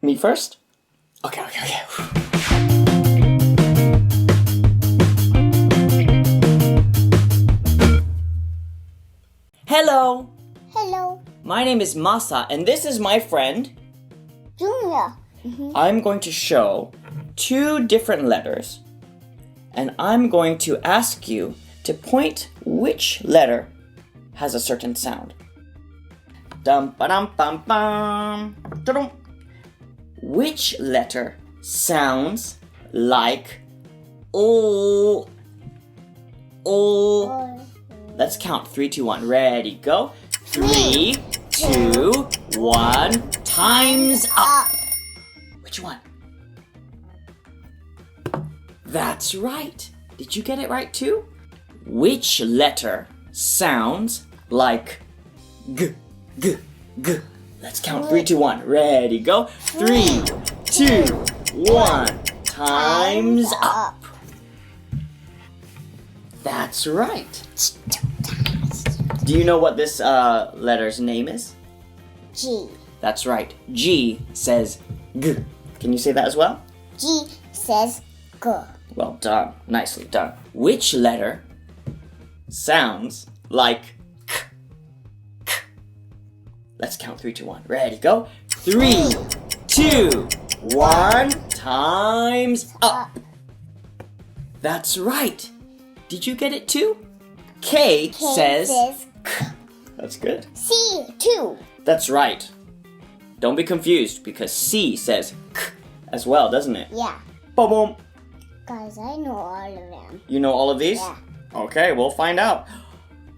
Me first? Okay. Hello! Hello, My name is Masa, and this is my friend. Junya. I'm going to show 2 different letters, and I'm going to ask you to point which letter has a certain sound. Dum ba dum bum bum. Da-dum. Which letter sounds like O? O. Let's count 3, 2, 1. Ready, go. 3, 2, 1. Time's up. Which one? That's right. Did you get it right too? Which letter sounds like G, G, G? Let's count 3, 2, 1. Ready, go. 3, 2, 1. Time's up. That's right. Do you know what this letter's name is? G. That's right. G says G. Can you say that as well? G says go. Well done. Nicely done. Which letter sounds like K? K. Let's count 3, 2, 1. Ready, go. 3, 2, 1. Time's up. That's right. Did you get it too? K says K. That's good. C too. That's right. Don't be confused because C says K as well, doesn't it? Yeah. Boom, boom. Guys, I know all of them. You know all of these? Yeah. Okay, we'll find out.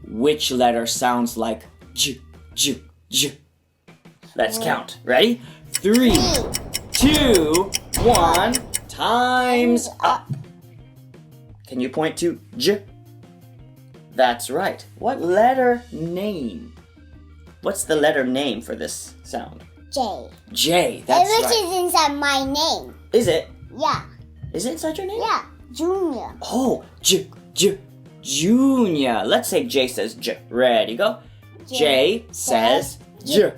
Which letter sounds like J, J, J? Let's count. Ready? 3, 2, 1. Time's up. Can you point to J? That's right. What letter name? What's the letter name for this sound? J. J, that's Which right. is inside my name. Is it? Yeah. Is it inside your name? Yeah. Junior. Oh, J, Junya. Let's say J says J. Ready, go. J says J.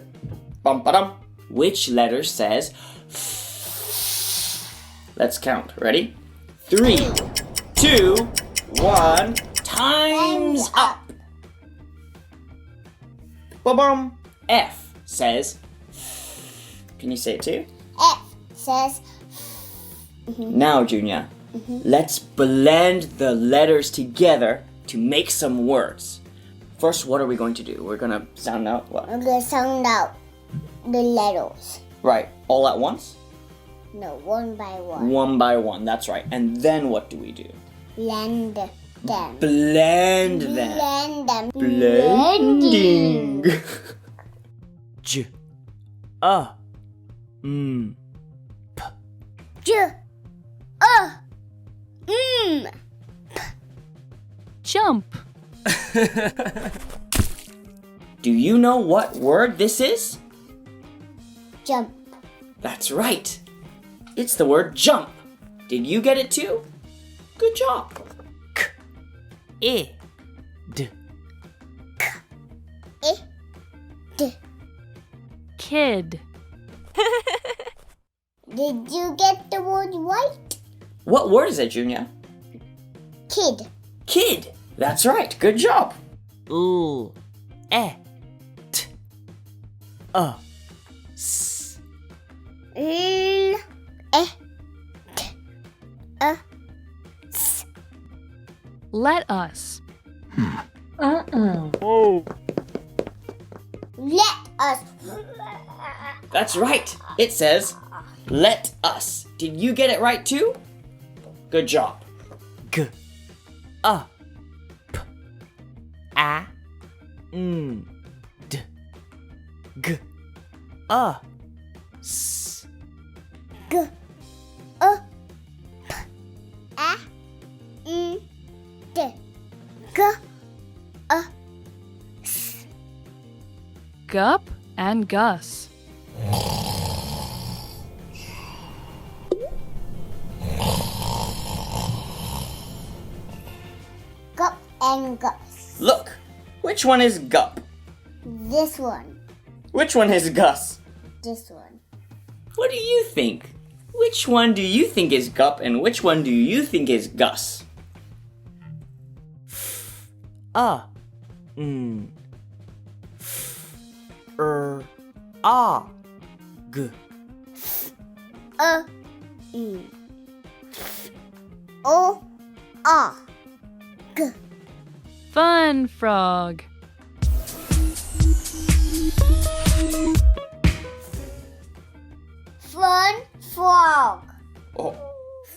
Bum, ba-dum. Which letter says F? Let's count. Ready? 3, 2, 1. Time's up. Ba-bum. F says F. Can you say it too? F says Now, Junya, let's blend the letters together to make some words. First, what are we going to do? We're going to sound out what? I'm gonna sound out the letters. Right, all at once? No, one by one. One by one, that's right. And then what do we do? Blend them. Blend them. Blend them. Blending. J, M. J, Jump. Do you know what word this is? Jump. That's right. It's the word jump. Did you get it too? Good job. K, I, D. I, D. Kid. Did you get the word right? What word is it, Junya? Kid. Kid. That's right. Good job. L. E, T, S. L, E, T, S. Let us. Let us. That's right. It says, let us. Did you get it right too? Good job. G, P, A, N, D. G, S. G, P, A, N, D. G, S. Gup and Gus. Gup and Gus. Look, which one is Gup? This one. Which one is Gus? This one. What do you think? Which one do you think is Gup and which one do you think is Gus? Ah. Ah. G. O, A, G. Fun frog. Fun frog. Oh,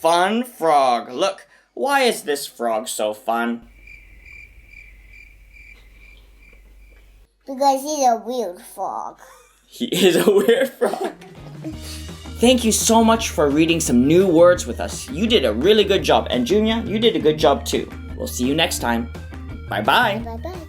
fun frog. Look, why is this frog so fun? Because he's a weird frog. He is a weird frog. Thank you so much for reading some new words with us. You did a really good job. And Junya, you did a good job too. We'll see you next time. Bye-bye. Bye-bye.